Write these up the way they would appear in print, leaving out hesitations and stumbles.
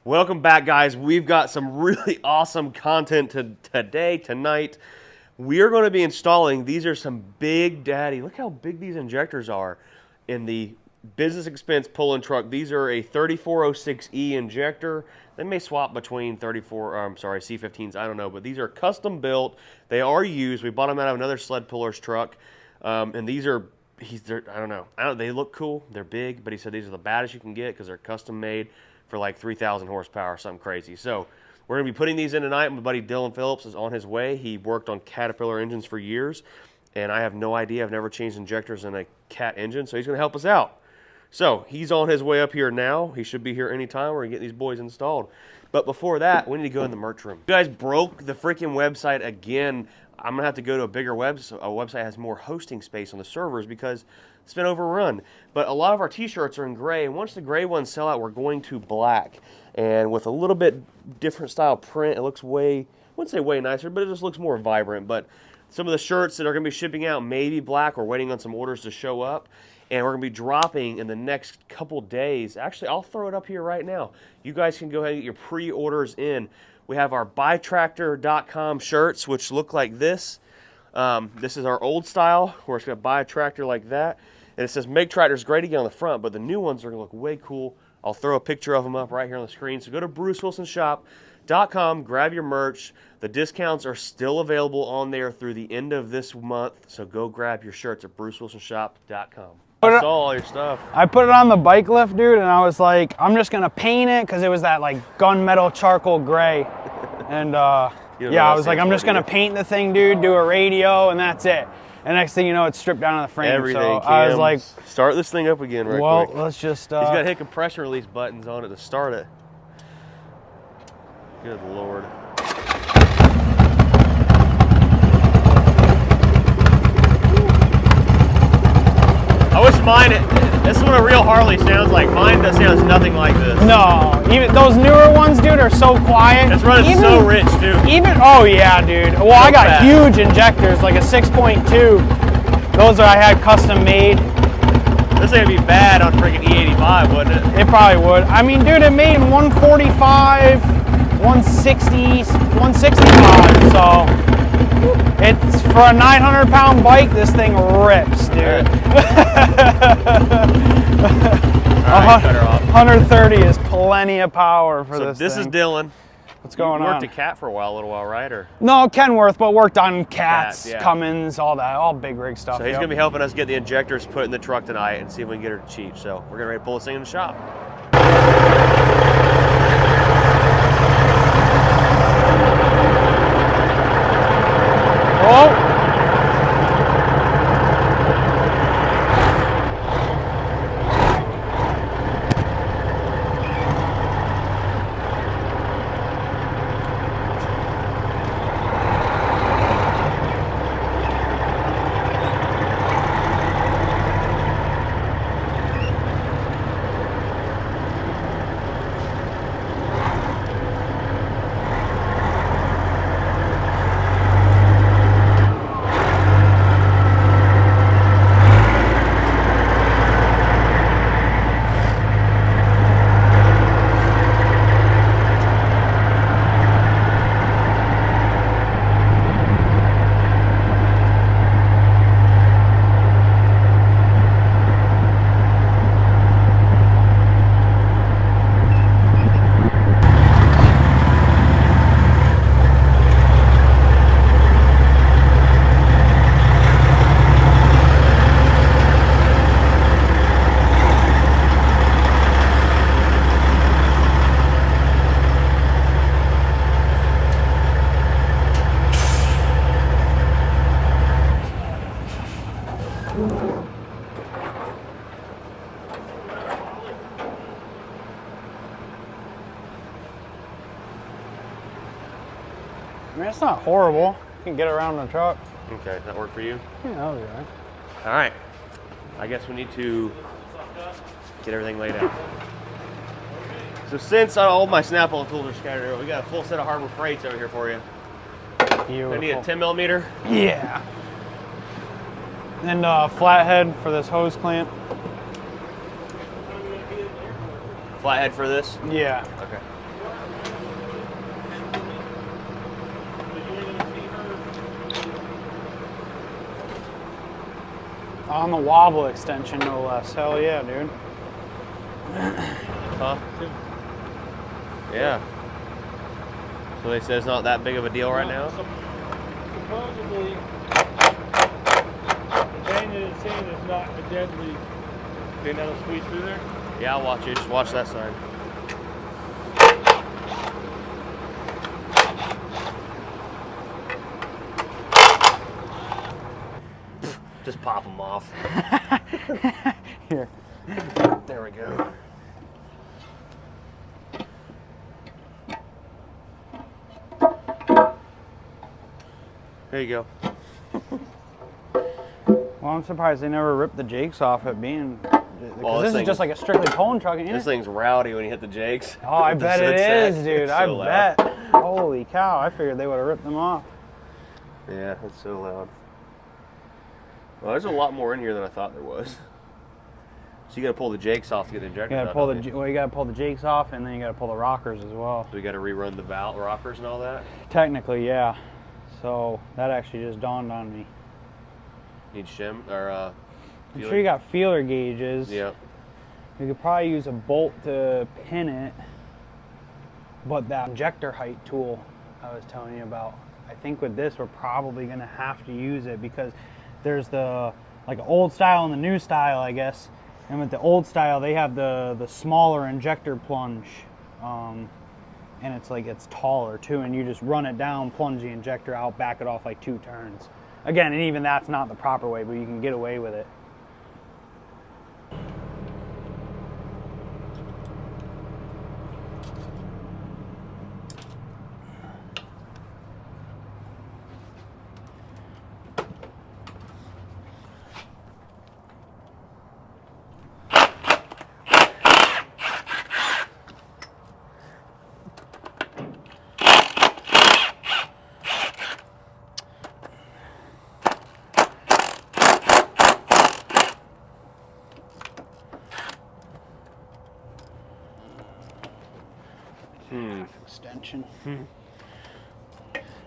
Welcome back, guys. We've got some really awesome content tonight. We are going to be installing, these are some big daddy, look how big these injectors are in the business expense pull-in truck. These are a 3406E injector. They may swap between C15s, I don't know, but these are custom built. They are used. We bought them out of another sled puller's truck, and these are, I don't know, they look cool. They're big, but he said these are the baddest you can get because they're custom made for like 3,000 horsepower, something crazy. So we're going to be putting these in tonight. My buddy Dylan Phillips is on his way. He worked on Caterpillar engines for years, and I have no idea. I've never changed injectors in a Cat engine, so he's going to help us out. So he's on his way up here now. He should be here anytime. We're going to get these boys installed. But before that, we need to go in the merch room. You guys broke the freaking website again. I'm going to have to go to a bigger website. A website that has more hosting space on the servers because it's been overrun. But a lot of our t-shirts are in gray, and once the gray ones sell out, we're going to black. And with a little bit different style print, it looks I wouldn't say way nicer, but it just looks more vibrant. But some of the shirts that are going to be shipping out may be black. We're waiting on some orders to show up. And we're going to be dropping in the next couple days. Actually, I'll throw it up here right now. You guys can go ahead and get your pre-orders in. We have our buytractor.com shirts, which look like this. This is our old style. We're just going to buy a tractor like that. And it says, make tractors great again on the front, but the new ones are going to look way cool. I'll throw a picture of them up right here on the screen. So go to brucewilsonshop.com, grab your merch. The discounts are still available on there through the end of this month. So go grab your shirts at brucewilsonshop.com. I saw all your stuff. I put it on the bike lift, dude, and I was like, I'm just going to paint it because it was that like gunmetal charcoal gray. And yeah, I was like, I'm just going to paint the thing, dude, do a radio, and that's it. And next thing you know, it's stripped down on the frame. Everything, so I was like, start this thing up again quick. Well, let's just... He's got to hit compression release buttons on it to start it. Good Lord. I wish this is what a real Harley sounds like. Mine sounds nothing like this. No, even those newer ones, dude, are so quiet. It's running so rich, too. Oh yeah, dude. Well, I got huge injectors, like a 6.2. Those I had custom made. This ain't gonna be bad on freaking E85, wouldn't it? It probably would. I mean, dude, it made 145, 160, 165, so it's for a 900-pound bike, this thing rips, dude. Right, cut her off. 130 is plenty of power for this thing. So this is Dylan. What's going on? You worked at Cat for a little while, right? Or no, Kenworth, but worked on Cats, yeah. Cummins, all that, all big rig stuff. So he's going to be helping us get the injectors put in the truck tonight and see if we can get her to cheat. So we're getting ready to pull this thing in the shop. Oh! I mean, it's not horrible. You can get around the truck. Okay, does that work for you? Yeah, that'll be all right. All right. I guess we need to get everything laid out. So since all my Snap-on tools are scattered everywhere, we got a full set of Harbor Freights over here for you. Beautiful. I need a 10 millimeter. Yeah. And flathead for this hose clamp. Flathead for this? Yeah. Okay. On the wobble extension, no less. Hell yeah, dude. Huh? Yeah. So they said it's not that big of a deal right now? Supposedly, the thing that it's saying is not a deadly thing that'll squeeze through there. Yeah, I'll watch it. Just watch that side. Just pop them off. Here. There we go. There you go. Well, I'm surprised they never ripped the jakes off it being. Well, This is just like a strictly pulling truck, ain't This it? thing's rowdy when you hit the jakes. Oh, I With the bet it sunset. is, dude. It's I so loud. bet. Holy cow! I figured they would have ripped them off. Yeah, it's so loud. Well, there's a lot more in here than I thought there was. So you got to pull the jakes off to get the injectors You gotta out, pull don't the you? well, you gotta pull the jakes off, and then you gotta pull the rockers as well. So we got to rerun the valve rockers and all that. Technically, yeah. So that actually just dawned on me. Need shim or I'm feeler- sure you got feeler gauges. Yeah. You could probably use a bolt to pin it, but that injector height tool I was telling you about, I think with this we're probably gonna have to use it because there's the like old style and the new style, I guess. And with the old style, they have the smaller injector plunge, and it's taller too. And you just run it down, plunge the injector out, back it off like 2 turns. Again, and even that's not the proper way, but you can get away with it. Extension.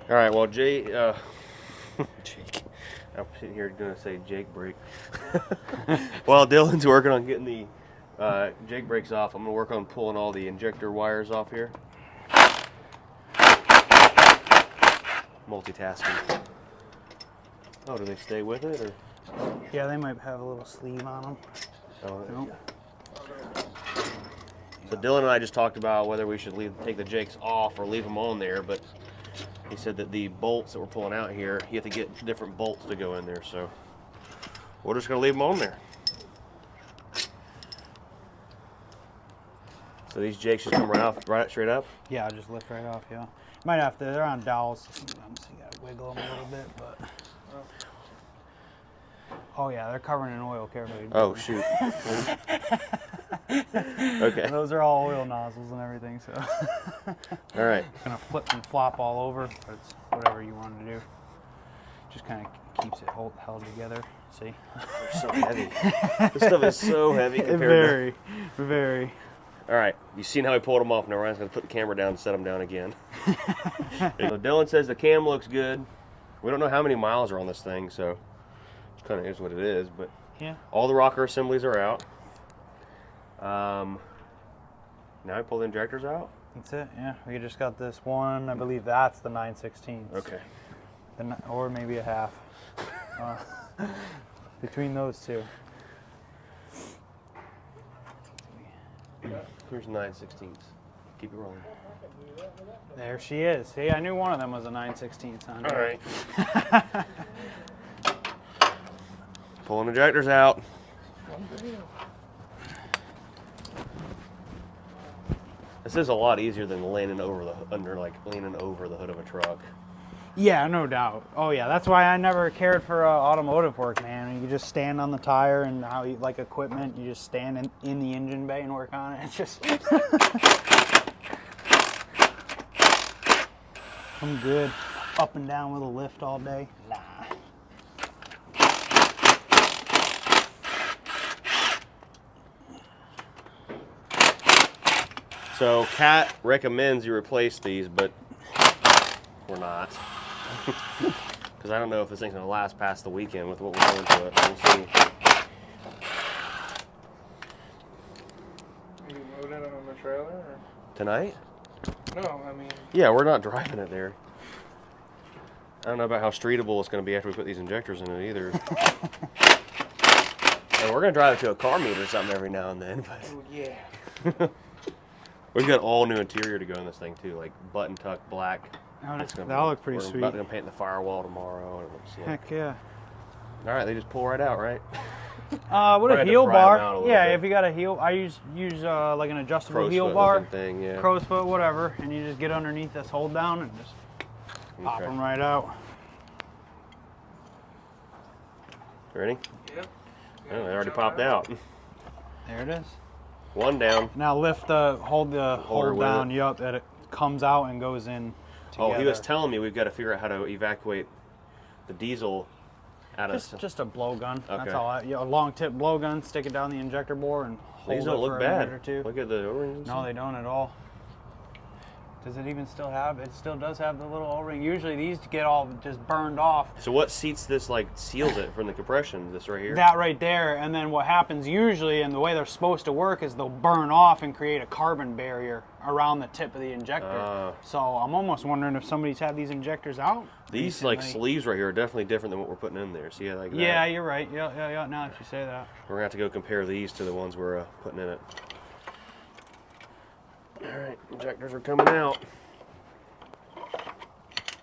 All right. Well, Jake. Jake. I'm sitting here going to say Jake brake. While Dylan's working on getting the Jake brakes off, I'm going to work on pulling all the injector wires off here. Multitasking. Oh, do they stay with it or? Yeah, they might have a little sleeve on them. Oh, there you Nope. go. So Dylan and I just talked about whether we should take the jakes off or leave them on there, but he said that the bolts that we're pulling out here, you have to get different bolts to go in there, so we're just going to leave them on there. So these jakes just come right straight up? Yeah, I'll just lift right off, yeah. Might have to, they're on dowels, so sometimes you gotta wiggle them a little bit, but. Oh yeah, they're covered in oil, carefully. Oh, shoot. Okay. Those are all oil nozzles and everything, so. All right. Gonna flip and flop all over, but it's whatever you want to do. Just kind of keeps it held together, see? They're so heavy. This stuff is so heavy compared Very, very. to... All right. You've seen how we pulled them off. Now Ryan's going to put the camera down and set them down again. So Dylan says the cam looks good. We don't know how many miles are on this thing, so it kind of is what it is, but Yeah. all the rocker assemblies are out. Now I pull the injectors out? That's it, yeah. We just got this one, I believe that's the 9/16. Okay. Or maybe a half. Between those two. Here's 9/16. Keep it rolling. There she is. See, I knew one of them was a 9/16 on All right. Pulling injectors out. This is a lot easier than leaning over the hood of a truck. Yeah, no doubt. Oh yeah, that's why I never cared for automotive work, man. You just stand on the tire and how you like equipment, you just stand in the engine bay and work on it. It's just I'm good. Up and down with a lift all day. Nah. So Kat recommends you replace these, but we're not. Because I don't know if this thing's going to last past the weekend with what we're doing to it. We'll see. Are you loading it on the trailer? Or? Tonight? No, I mean. Yeah, we're not driving it there. I don't know about how streetable it's going to be after we put these injectors in it either. And we're going to drive it to a car meet or something every now and then. But Oh, yeah. we've got all new interior to go in this thing too, like button tuck black. That'll look pretty sweet. We're about to paint the firewall tomorrow. And it looks like, Heck yeah. all right, they just pull right out, right? With Probably a have to heel pry 'em out a bar. little Yeah, bit. if you got a heel, I use like an adjustable Crow's heel foot bar, looking thing, yeah. crow's foot, whatever, and you just get underneath this hold down and just pop Okay. them right out. Ready? Yep. Oh, they already popped out. There it is. One down. Now hold the hold with down. it. Yup, that it comes out and goes in. Together. Oh, he was telling me we've got to figure out how to evacuate the diesel out of. Just a blowgun. Okay. That's all. A long tip blowgun. Stick it down the injector bore and hold These it don't for look a bad. minute or two. Look at the O-rings. No, they don't at all. Does it even still have? It still does have the little O-ring. Usually these get all just burned off. So what seats this, like seals it from the compression? This right here? That right there, and then what happens usually, and the way they're supposed to work, is they'll burn off and create a carbon barrier around the tip of the injector. So I'm almost wondering if somebody's had these injectors out. These recently. like sleeves right here are definitely different than what we're putting in there. See, like that. Yeah, you're right. Yeah. Now that you say that. We're gonna have to go compare these to the ones we're putting in it. All right, injectors are coming out.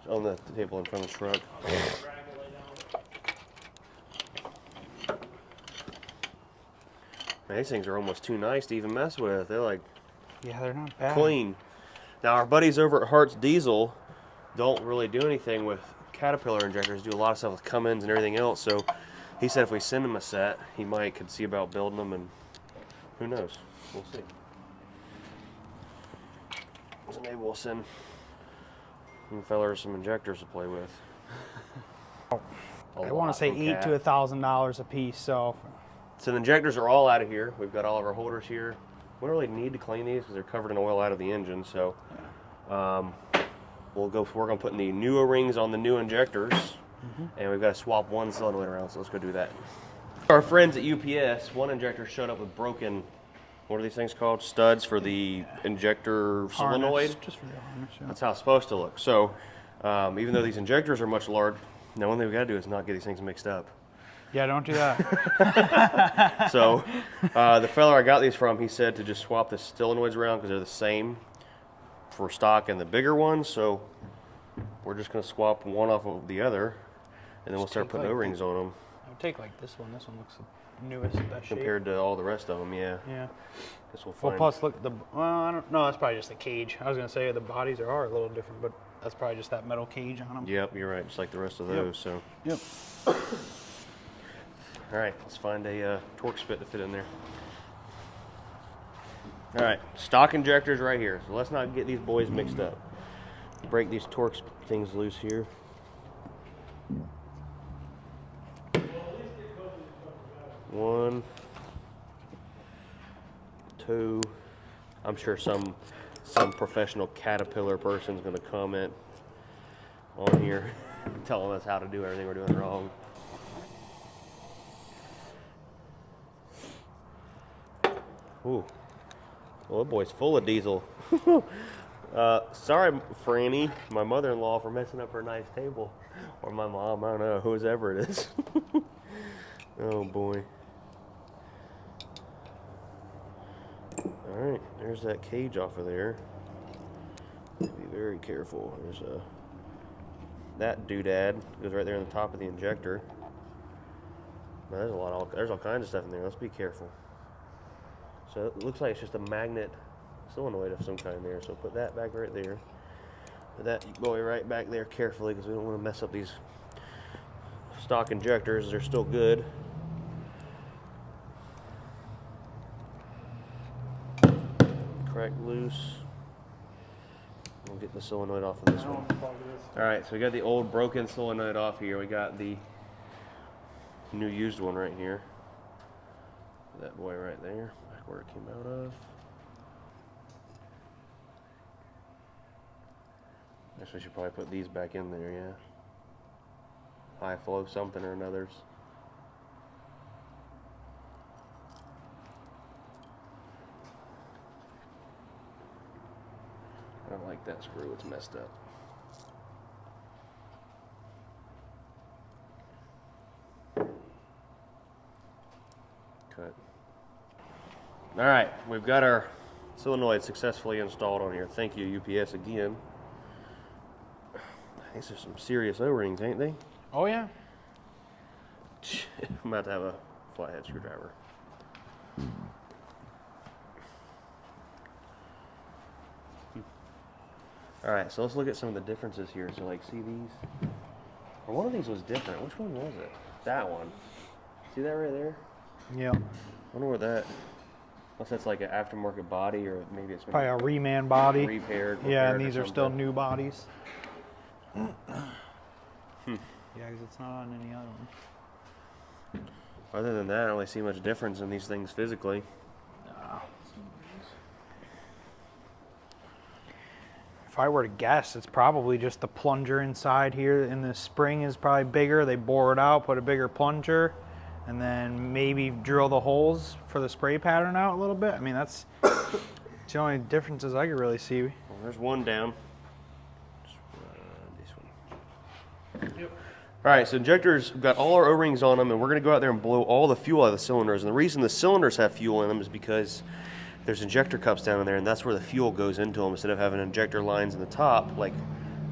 On the table in front of the truck. Man, these things are almost too nice to even mess with. They're like Yeah, they're not bad. clean. Now our buddies over at Hart's Diesel don't really do anything with Caterpillar injectors. Do a lot of stuff with Cummins and everything else. So he said if we send him a set, he could see about building them, and who knows? We'll see. So maybe we'll send some fellers some injectors to play with. I want to say $8,000 to $1,000 a piece. So the injectors are all out of here. We've got all of our holders here. We don't really need to clean these because they're covered in oil out of the engine. So we'll go work on putting the new O-rings on the new injectors, and we've got to swap one solenoid around. So let's go do that. Our friends at UPS, one injector showed up with broken. What are these things called? Studs for the injector solenoid. Just for the harness. Yeah. That's how it's supposed to look. So even though these injectors are much larger, the only thing we got to do is not get these things mixed up. Yeah, don't do that. So the fella I got these from, he said to just swap the solenoids around because they're the same for stock and the bigger ones. So we're just going to swap one off of the other, and then we'll start putting O-rings on them. I'll take like this one. This one looks the newest, best shape. Compared to all the rest of them, yeah. Yeah. Guess we'll Well, find. plus look at the. Well, I don't know. That's probably just the cage. I was gonna say the bodies are a little different, but that's probably just that metal cage on them. Yep, you're right. Just like the rest of those. So. Yep. All right, let's find a torque spit to fit in there. All right, stock injectors right here. So let's not get these boys mixed up. Break these torque things loose here. One, two. I'm sure some professional Caterpillar person's going to comment on here telling us how to do everything we're doing wrong. Ooh. Well, that boy's full of diesel. Sorry, Franny, my mother-in-law, for messing up her nice table. Or my mom, I don't know, whoever it is. Oh, boy. Alright, there's that cage off of there. Be very careful. There's that doodad goes right there on the top of the injector. Now, there's all kinds of stuff in there. Let's be careful. So it looks like it's just a magnet solenoid of some kind there. So put that back right there. Put that boy right back there carefully because we don't want to mess up these stock injectors. They're still good. Crack loose. We'll get the solenoid off of this one. Alright, so we got the old broken solenoid off here. We got the new used one right here. That boy right there, back where it came out of. Guess we should probably put these back in there, yeah. high flow something or another's. I don't like that screw, it's messed up. Cut. All right, we've got our solenoid successfully installed on here. Thank you, UPS, again. These are some serious O-rings, ain't they? Oh yeah. I'm about to have a flathead screwdriver. All right, so let's look at some of the differences here. So, like, see these? Or one of these was different. Which one was it? That one. See that right there? Yeah. I wonder what that. Unless that's like an aftermarket body, or maybe it's Probably a reman body. repaired. Yeah, and or these are something. still new bodies. Yeah, because it's not on any other one. Other than that, I don't really see much difference in these things physically. If I were to guess, it's probably just the plunger inside here in the spring is probably bigger. They bore it out, put a bigger plunger, and then maybe drill the holes for the spray pattern out a little bit. I mean, that's the only differences I could really see. Well, there's one down. This one. Yep. All right, so injectors, we've got all our O-rings on them, and we're going to go out there and blow all the fuel out of the cylinders. And the reason the cylinders have fuel in them is because there's injector cups down in there, and that's where the fuel goes into them. Instead of having injector lines in the top, like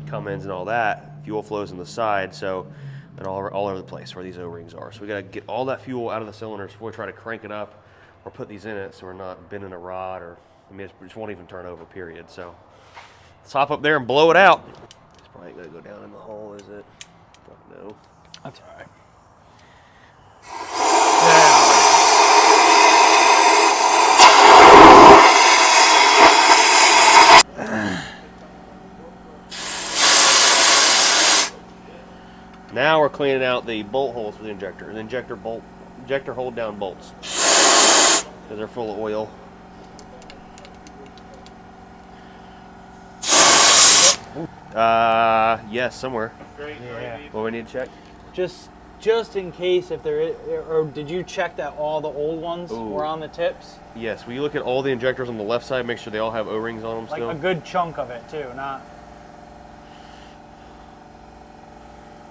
Cummins and all that, fuel flows in the side, so and all over the place where these O-rings are. So we got to get all that fuel out of the cylinders before we try to crank it up or put these in it, so we're not bending a rod, or I mean, it just won't even turn over. Period. So let's hop up there and blow it out. It's probably going to go down in the hole, is it? Fuck no. That's all right. Now we're cleaning out the bolt holes for the injector. The injector hold down bolts, because they're full of oil. Yes, somewhere. Yeah. What we need to check? Just in case if there is, or did you check that all the old ones Ooh. were on the tips? Yes, will you look at all the injectors on the left side, make sure they all have O-rings on them Like still? a good chunk of it too, not.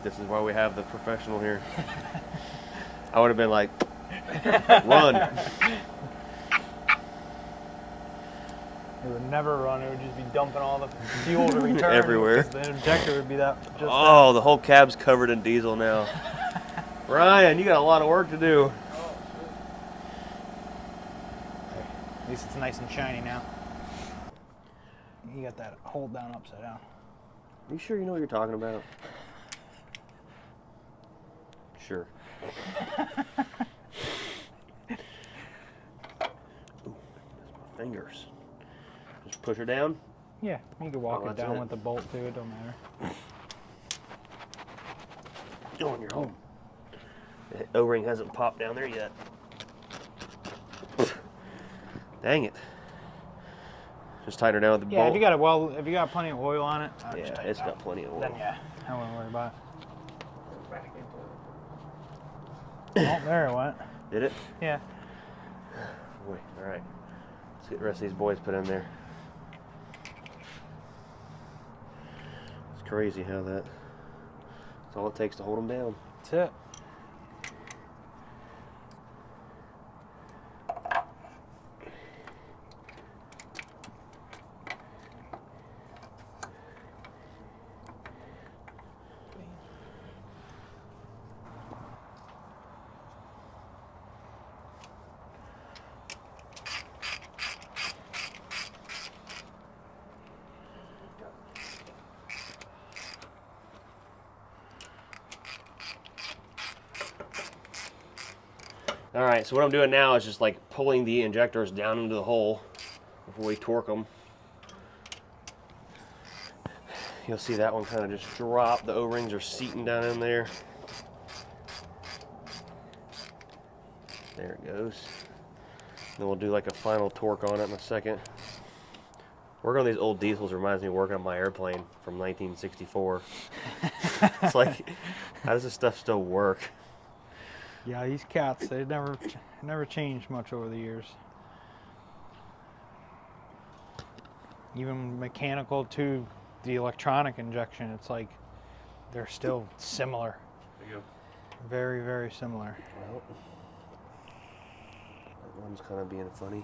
This is why we have the professional here. I would have been like, run. It would never run. It would just be dumping all the fuel to return Everywhere. because The injector would be that. Just Oh, the whole cab's covered in diesel now. Ryan, you got a lot of work to do. At least it's nice and shiny now. You got that hold down upside down. Are you sure you know what you're talking about? Sure. Ooh, that's my fingers. Just push her down. Yeah, you can walk Oh, it that's down it. with the bolt too. It don't matter. Oh, and you're home. The O-ring hasn't popped down there yet. Dang it. Just tighten her down with the Yeah, bolt. if you got plenty of oil on it, I'll just Yeah, tighten it's it up. got plenty of oil. Then yeah, I wouldn't worry about it. Oh, there it went. Did it? Yeah. Boy, all right. Let's get the rest of these boys put in there. It's crazy how that's all it takes to hold them down. That's it. All right, so what I'm doing now is just like pulling the injectors down into the hole before we torque them. You'll see that one kind of just drop. The O-rings are seating down in there. There it goes. Then we'll do like a final torque on it in a second. Working on these old diesels reminds me of working on my airplane from 1964. It's like, how does this stuff still work? Yeah, these cats, they never changed much over the years. Even mechanical to the electronic injection, it's like they're still similar. There you go. Very, very similar. Well, that one's kind of being funny.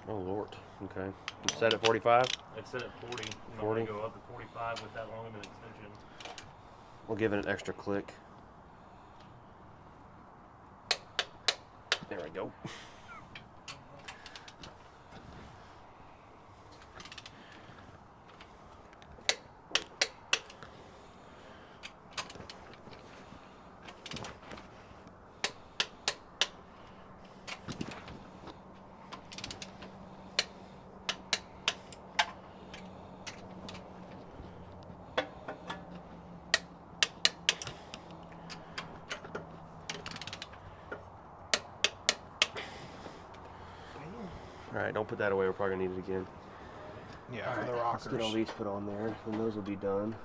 Oh, Lord. Okay. Set at 45? It's set at 40. 40? Go up to 45 with that long of an extension. We'll give it an extra click. There we go. All right, don't put that away. We're probably gonna need it again. Yeah, for the Let's get all rockers. these put on there, and those will be done.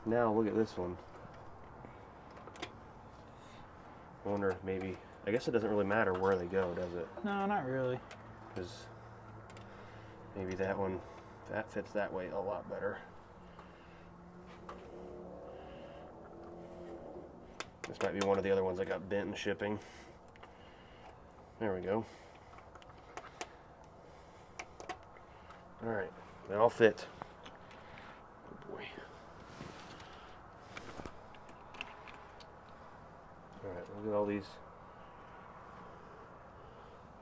Now look at this one. I wonder if maybe, I guess it doesn't really matter where they go, does it? No, not really. Because maybe that one, that fits that way a lot better. This might be one of the other ones that got bent in shipping. There we go. All right, they all fit. Oh boy. All right, look at all these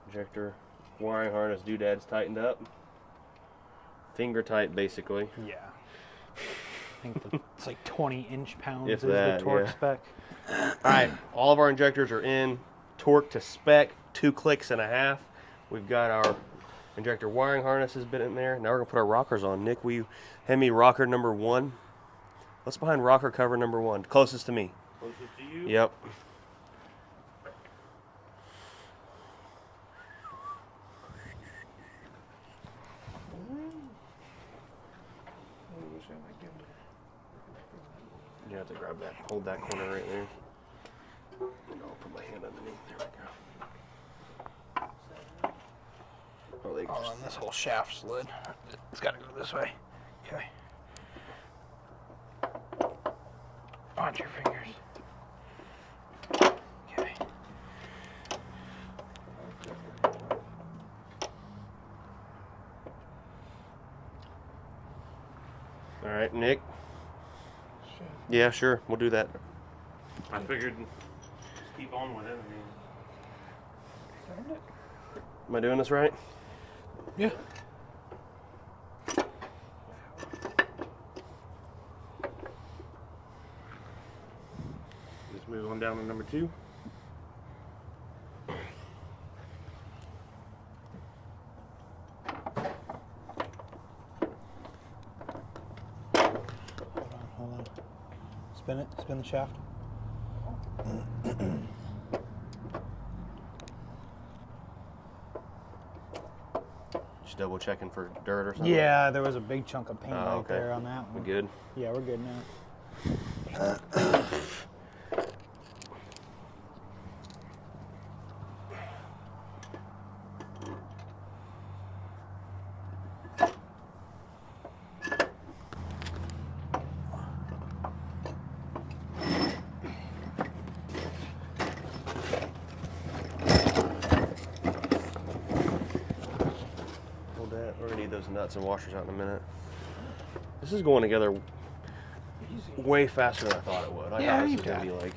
injector wiring harness doodads tightened up. Finger tight, basically. Yeah. I think it's like 20 inch-pounds If is that, the torque yeah. spec. All right, all of our injectors are in, torque to spec, 2 clicks and a half. We've got our injector wiring harness has been in there. Now we're gonna put our rockers on. Nick, will you hand me rocker number 1? What's behind rocker cover number 1? Closest to me. Closest to you? Yep. You have to grab that, hold that corner right there. I'll put my hand underneath. There we go. Oh, they I'll run this whole shaft slid. It's got to go this way. Okay. Watch your fingers. Okay. All right, Nick. Yeah, sure. We'll do that. I figured just keep on with it. I mean, Am I doing this right? Yeah. just move on down to number 2. Hold on. Spin it. Spin the shaft. Just double checking for dirt or something. Yeah, there was a big chunk of paint Oh, right okay. there on that We one. good? Yeah, we're good now. Hold that. We're gonna need those nuts and washers out in a minute. This is going together way faster than I thought it would. I Yeah, thought this you was gonna got be like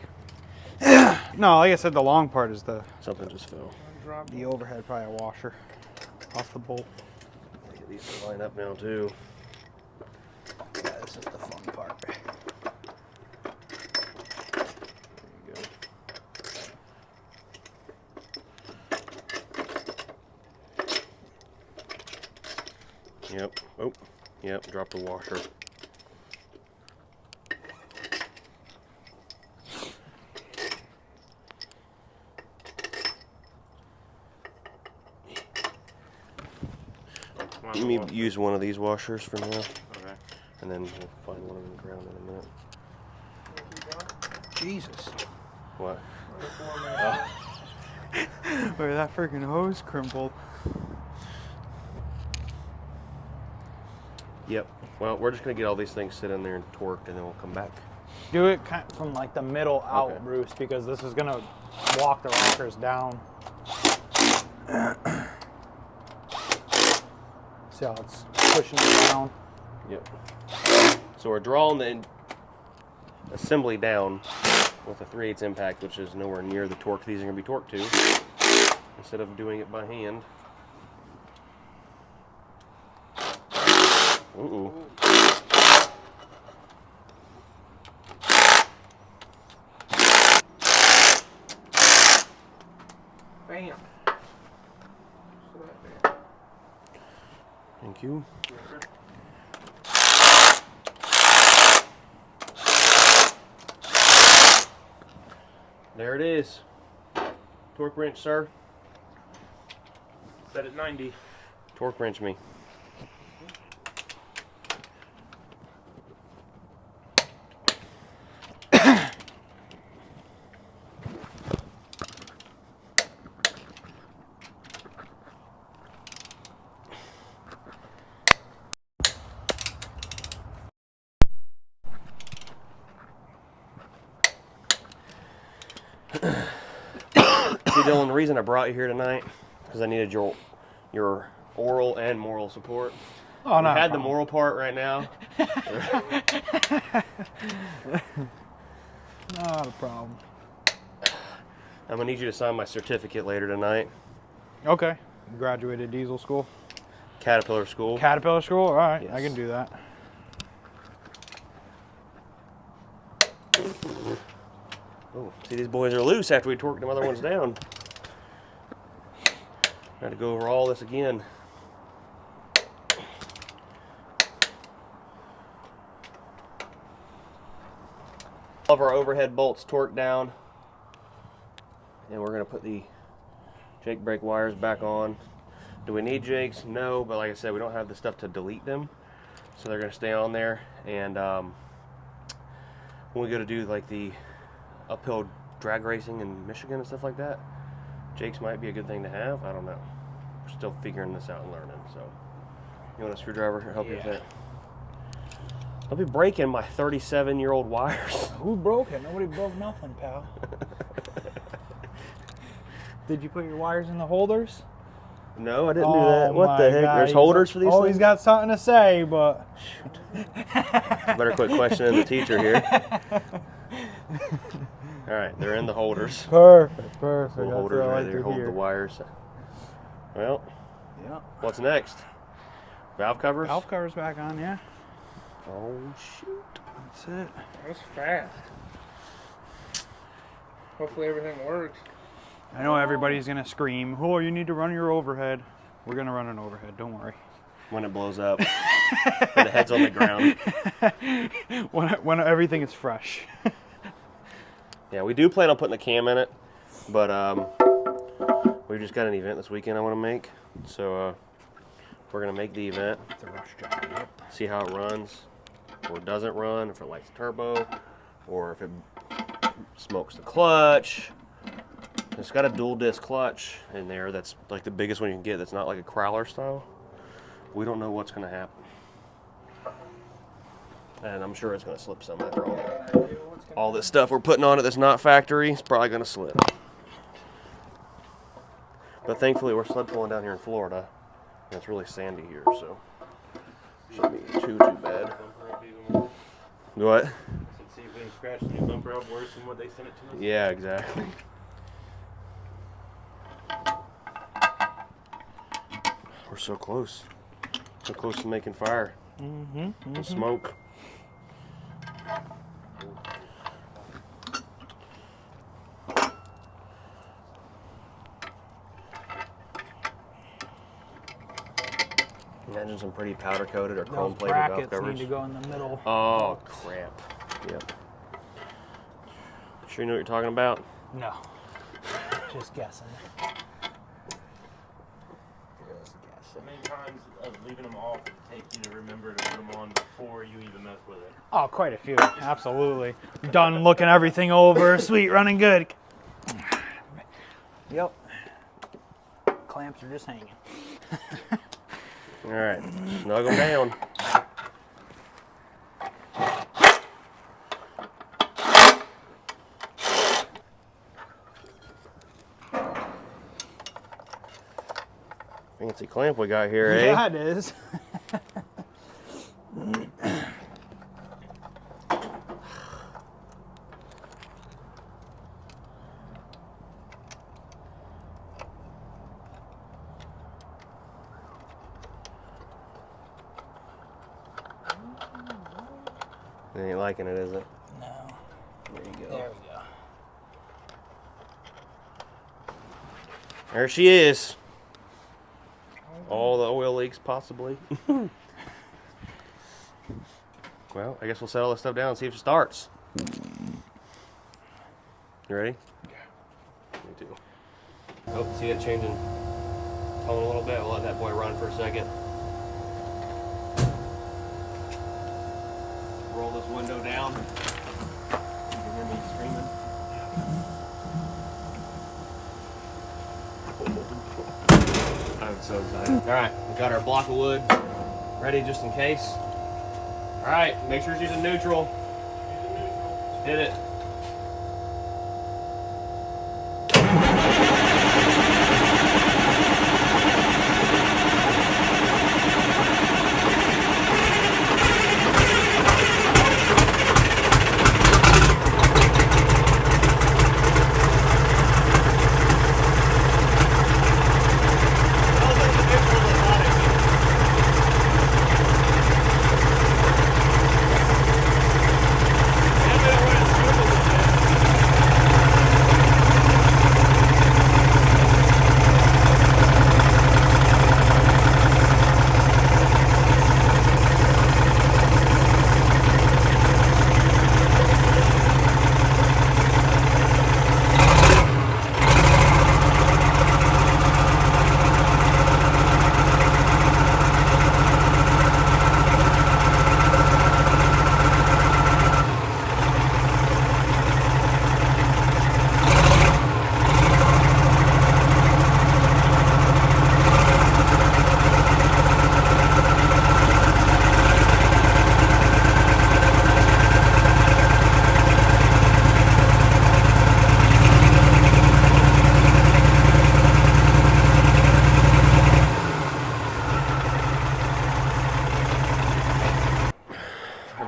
No, like I said, the long part is the something just fell. overhead, probably a washer off the bolt. Get these to line up now too. Yeah, this is the fun part. There you go. Yep. Oh, yep. Drop the washer. Let me use one of these washers for now. Okay. And then we'll find one on the ground in a minute. Jesus. What? Where that freaking hose crumpled. Yep. Well, we're just gonna get all these things sit in there and torqued, and then we'll come back. Do it kind of from like the middle out, Okay. Bruce, because this is gonna walk the rockers down. See how it's pushing it down? Yep. So we're drawing the assembly down with a 3/8 impact, which is nowhere near the torque these are gonna be torqued to, instead of doing it by hand. Ooh. Bam. Thank you. There it is. Torque wrench, sir. Set at 90. Torque wrench me. See, Dylan, the reason I brought you here tonight because I needed your oral and moral support. Oh, no. We had the moral part right now. Not a problem. I'm gonna need you to sign my certificate later tonight. Okay. Graduated diesel school. Caterpillar School. Caterpillar school? All right, I Yes. can do that. Oh, see, these boys are loose after we torqued them other ones down. Got to go over all this again. All of our overhead bolts torqued down, and we're going to put the Jake brake wires back on. Do we need Jakes? No, but like I said, we don't have the stuff to delete them, so they're going to stay on there. And when we go to do like the uphill drag racing in Michigan and stuff like that, Jakes might be a good thing to have. I don't know. We're still figuring this out and learning. So, you want a screwdriver to help you with that? Don't be breaking my 37-year-old wires. Who broke it? Nobody broke nothing, pal. Did you put your wires in the holders? No, I didn't do that. What the heck? God, There's holders for these Always things? got something to say, but... Better quit questioning the teacher here. All right, they're in the holders. Perfect, perfect. Little That's holders what I right like there to hold hear. the wires. Well, Yeah. what's next? Valve covers? Valve cover's back on, yeah. Oh, shoot. That's it. That was fast. Hopefully everything works. I know everybody's going to scream, oh, you need to run your overhead. We're going to run an overhead, don't worry. When it blows up and the head's on the ground. when everything is fresh. Yeah, we do plan on putting a cam in it, but we just got an event this weekend I want to make. So we're going to make the event, It's a rush job, yep. see how it runs, or it doesn't run, if it lights the turbo, or if it smokes the clutch. It's got a dual disc clutch in there that's like the biggest one you can get that's not like a crawler style. We don't know what's going to happen. And I'm sure it's going to slip some after all this stuff we're putting on it that's not factory. It's probably going to slip. But thankfully we're sled pulling down here in Florida. And it's really sandy here, so shouldn't be too bad. What? See if we can scratch the new bumper up worse than what they sent it to us. Yeah, exactly. We're so close. So close to making fire. And smoke. Imagine some pretty powder coated or chrome Those plated valve brackets covers. need to go in the middle. Oh, crap. Yep. Sure you know what you're talking about? No. Just guessing. Just How many times of leaving them off it take you to remember to put them on before you even mess with it? Oh, quite a few. Absolutely. Done looking everything over. Sweet, running good. Yep. Clamps are just hanging. All right, snug them down. Fancy clamp we got here, eh? Yeah, it is. They ain't liking it, is it? No. There you go. There we go. There she is. All the oil leaks, possibly. Well, I guess we'll set all this stuff down and see if it starts. You ready? Yeah. Me too. Oh, see it changing tone a little bit. We'll let that boy run for a second. Roll this window down. You can hear me screaming. I'm so excited. All right, we got our block of wood ready just in case. All right, make sure it's using neutral. Hit it.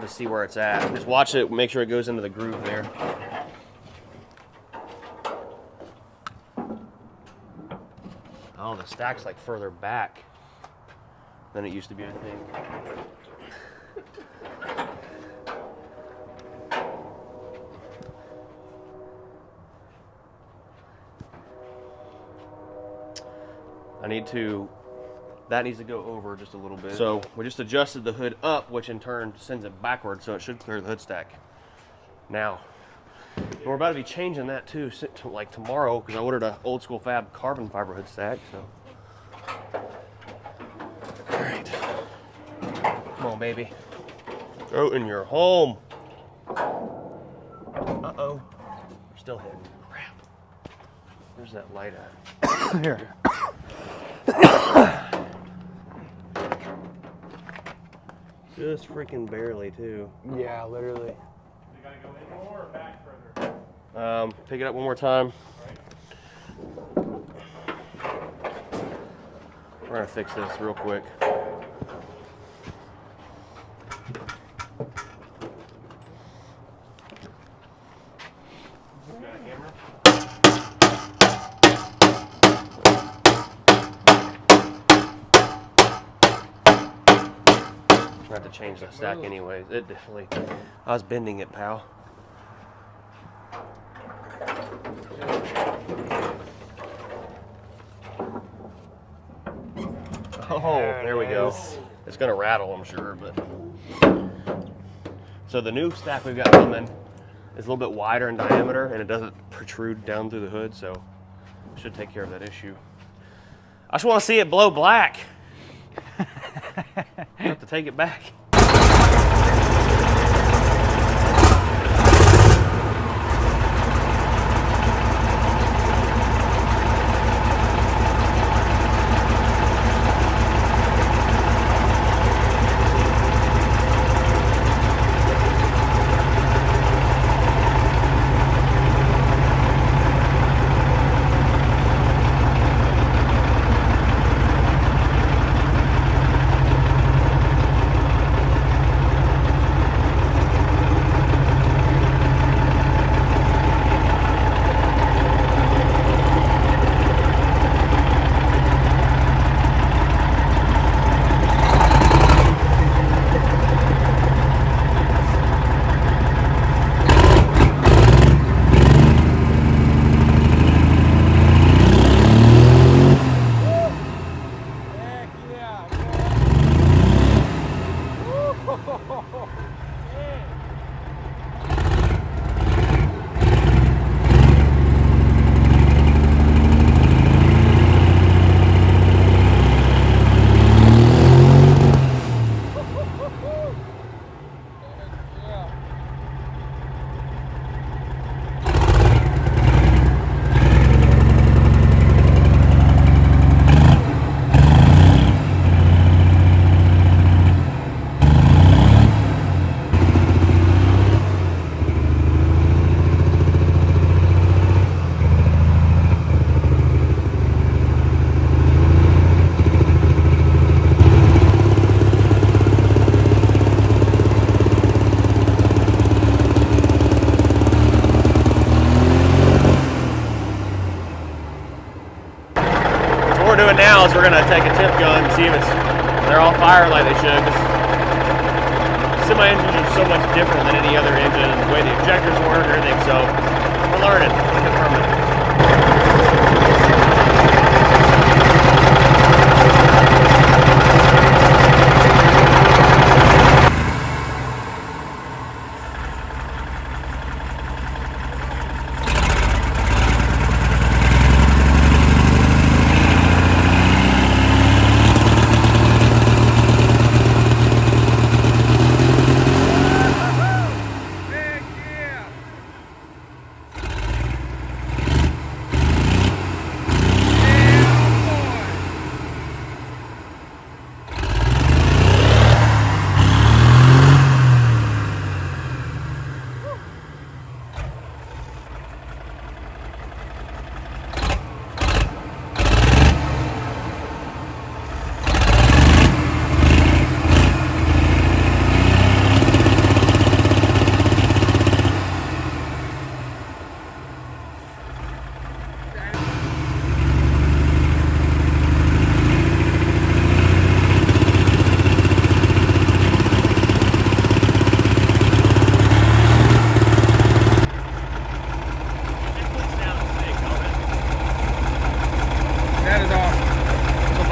See where it's at. Just watch it, make sure it goes into the groove there. Oh, the stack's like further back than it used to be, I think. That needs to go over just a little bit. So we just adjusted the hood up, which in turn sends it backwards, so it should clear the hood stack. Now, we're about to be changing that too, like tomorrow, because I ordered an old school fab carbon fiber hood stack. So, all right, come on, baby, go in your home. Uh-oh, we're still hitting. Crap. Where's that light at? Here. Just freaking barely, too. Yeah, literally. You gotta go in more or back further? Pick it up one more time. We're gonna fix this real quick. I have to change the stack anyways. It definitely, I was bending it, pal. Oh, there we go. It's gonna rattle, I'm sure, but. So the new stack we've got coming is a little bit wider in diameter and it doesn't protrude down through the hood, so it should take care of that issue. I just want to see it blow black. I have to take it back. What we're doing now is we're going to take a tip gun and see if they're all firing like they should. Semi-engines are so much different than any other engine, and the way the injectors work and everything, so we're learning. We're confirming.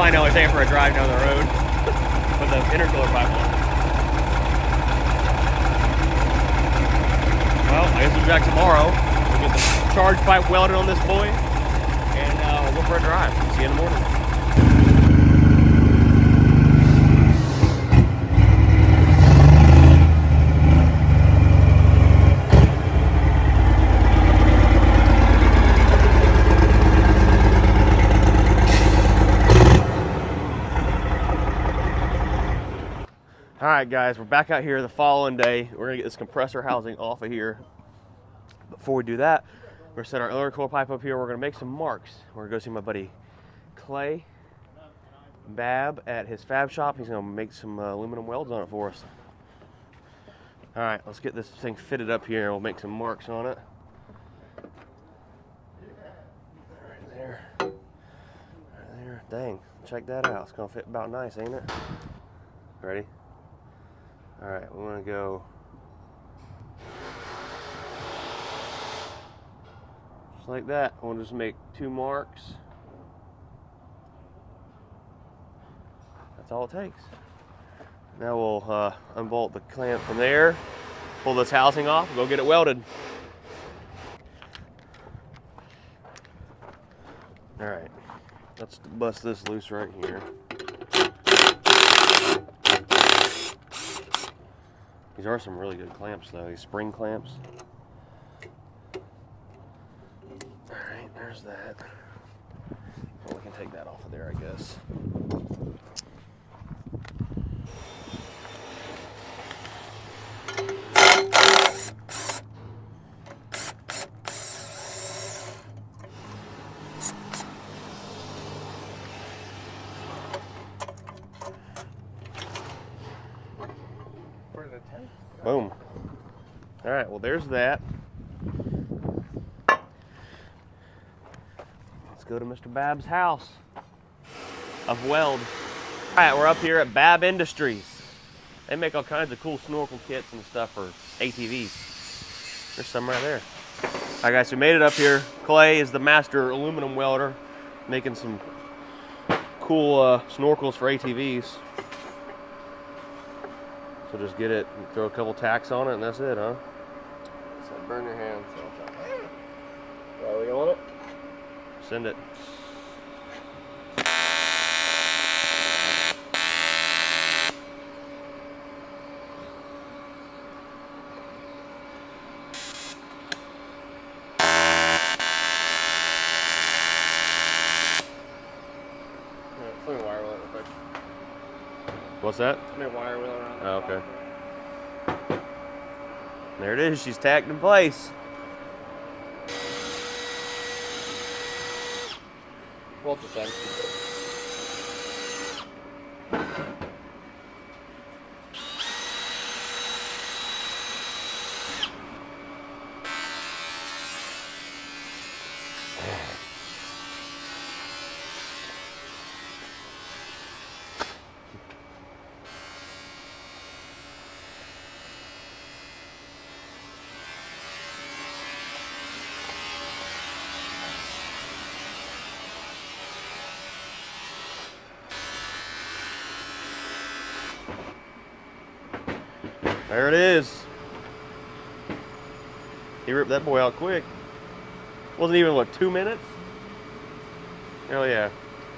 Find out I was taking for a drive down the road with the intercooler pipe on. Well, I guess we'll be back tomorrow. We'll get the charge pipe welded on this boy, and we'll go for a drive. See you in the morning. All right, guys, we're back out here the following day. We're gonna get this compressor housing off of here. Before we do that, we're gonna set our intercooler pipe up here. We're gonna make some marks. We're gonna go see my buddy Clay Bab at his fab shop. He's gonna make some aluminum welds on it for us. All right, let's get this thing fitted up here and we'll make some marks on it. Right there. Right there. Dang, check that out. It's gonna fit about nice, ain't it? Ready? All right, we want to go just like that. We'll just make 2 marks. That's all it takes. Now we'll unbolt the clamp from there, pull this housing off, and go get it welded. All right, let's bust this loose right here. These are some really good clamps though, these spring clamps. Alright, there's that. Well, we can take that off of there, I guess. Boom. All right, well, there's that. Let's go to Mr. Bab's house of weld. All right, we're up here at Bab Industries. They make all kinds of cool snorkel kits and stuff for ATVs. There's some right there. All right, guys, we made it up here. Clay is the master aluminum welder, making some cool snorkels for ATVs. So just get it, throw a couple tacks on it, and that's it, huh? So burn your hands. Are we on it? Send it. Let me wire wheel it real quick. What's that? Let me wire wheel around. Oh, okay. There it is. She's tacked in place. Well, it's the same. There it is. He ripped that boy out quick. Wasn't even, what, 2 minutes? Hell yeah.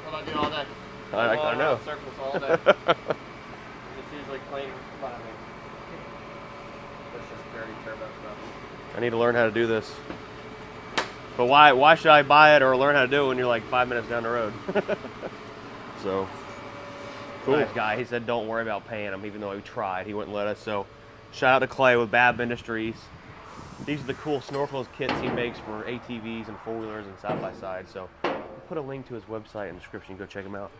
What do I do all day? I know. Circles all day. It's usually clean. But I mean, it's just dirty turbo stuff. I need to learn how to do this. But why should I buy it or learn how to do it when you're like 5 minutes down the road? So, cool. Nice guy. He said don't worry about paying him, even though he tried. He wouldn't let us. So, shout out to Clay with Bab Industries. These are the cool snorkels kits he makes for ATVs and four-wheelers and side-by-side. So, I'll put a link to his website in the description. Go check him out.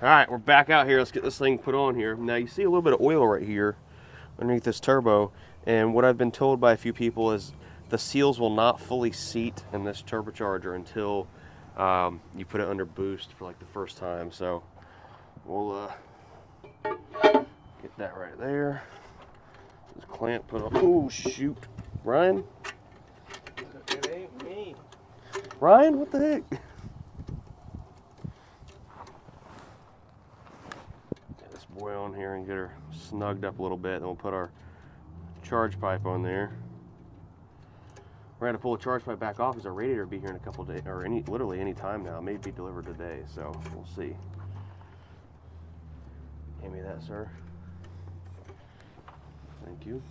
All right, we're back out here. Let's get this thing put on here. Now, you see a little bit of oil right here underneath this turbo. And what I've been told by a few people is the seals will not fully seat in this turbocharger until you put it under boost for like the first time. So we'll get that right there. This clamp put on. Oh shoot, Ryan! It ain't me. Ryan, what the heck? Get this boy on here and get her snugged up a little bit. Then we'll put our charge pipe on there. We're gonna pull the charge pipe back off because our radiator will be here in a couple of days, or literally any time now. It may be delivered today, so we'll see. Hand me that, sir. Thank you.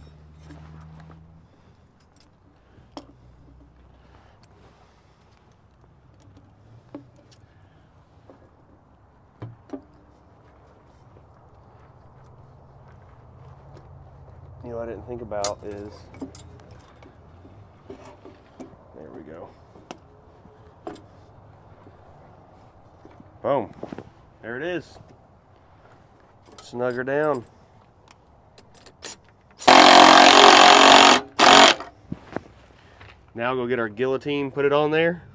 You know what I didn't think about is, there we go. Boom. There it is. Snug her down. Now go get our guillotine, put it on there.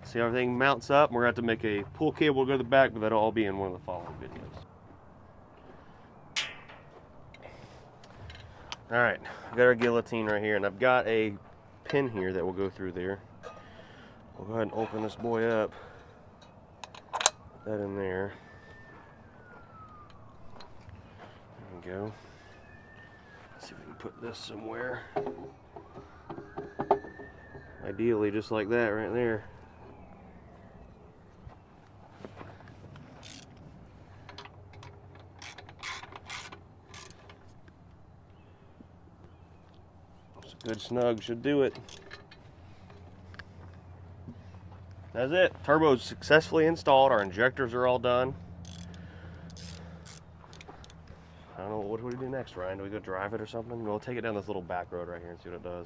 See how everything mounts up. We're going to have to make a pull cable go to the back, but that'll all be in one of the following videos. All right, I've got our guillotine right here, and I've got a pin here that will go through there. We'll go ahead and open this boy up. Put that in there. There we go. Let's see if we can put this somewhere. Ideally, just like that right there. Good snug should do it. That's it. Turbo's successfully installed. Our injectors are all done. I don't know, what do we do next, Ryan? Do we go drive it or something? We'll take it down this little back road right here and see what it does.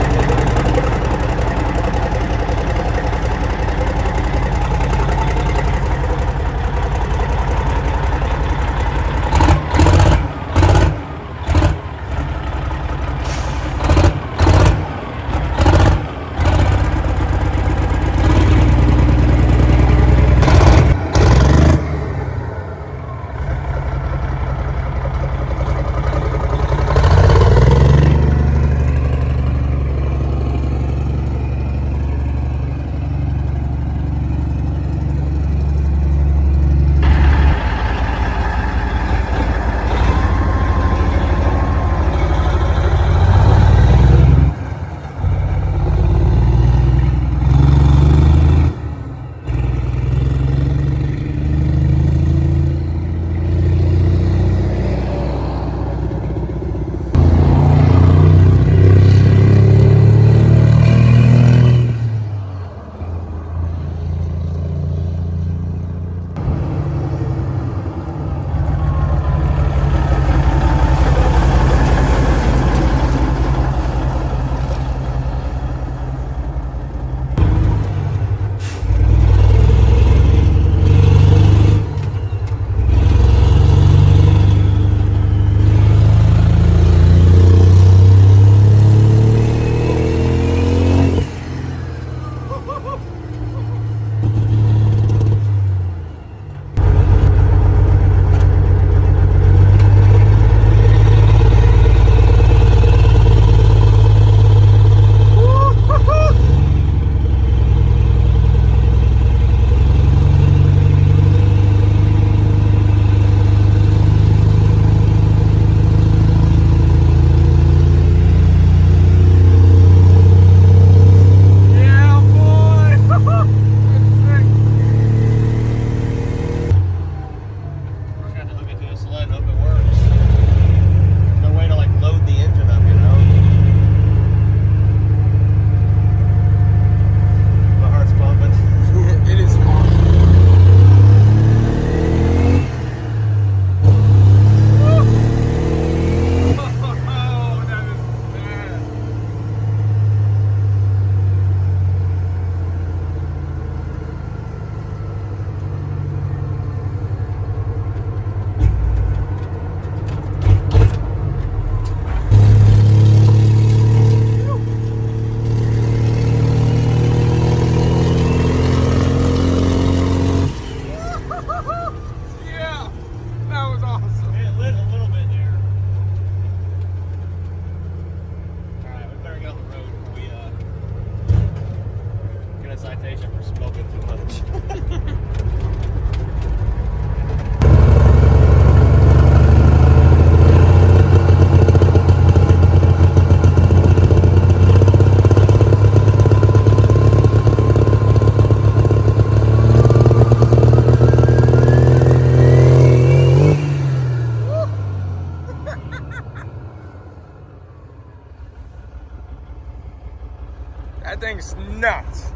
That thing's nuts.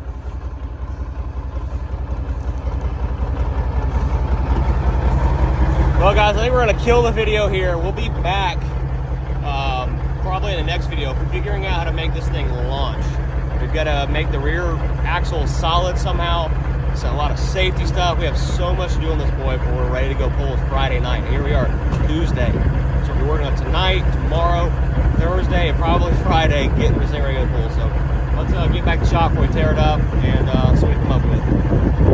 Well, guys, I think we're going to kill the video here. We'll be back probably in the next video figuring out how to make this thing launch. We've got to make the rear axle solid somehow. It's a lot of safety stuff. We have so much to do on this boy before we're ready to go pull Friday night. Here we are, Tuesday. So we're working on tonight, tomorrow, Thursday, and probably Friday, getting this thing ready to pull. So let's get back to shop before we tear it up and see what we come up with.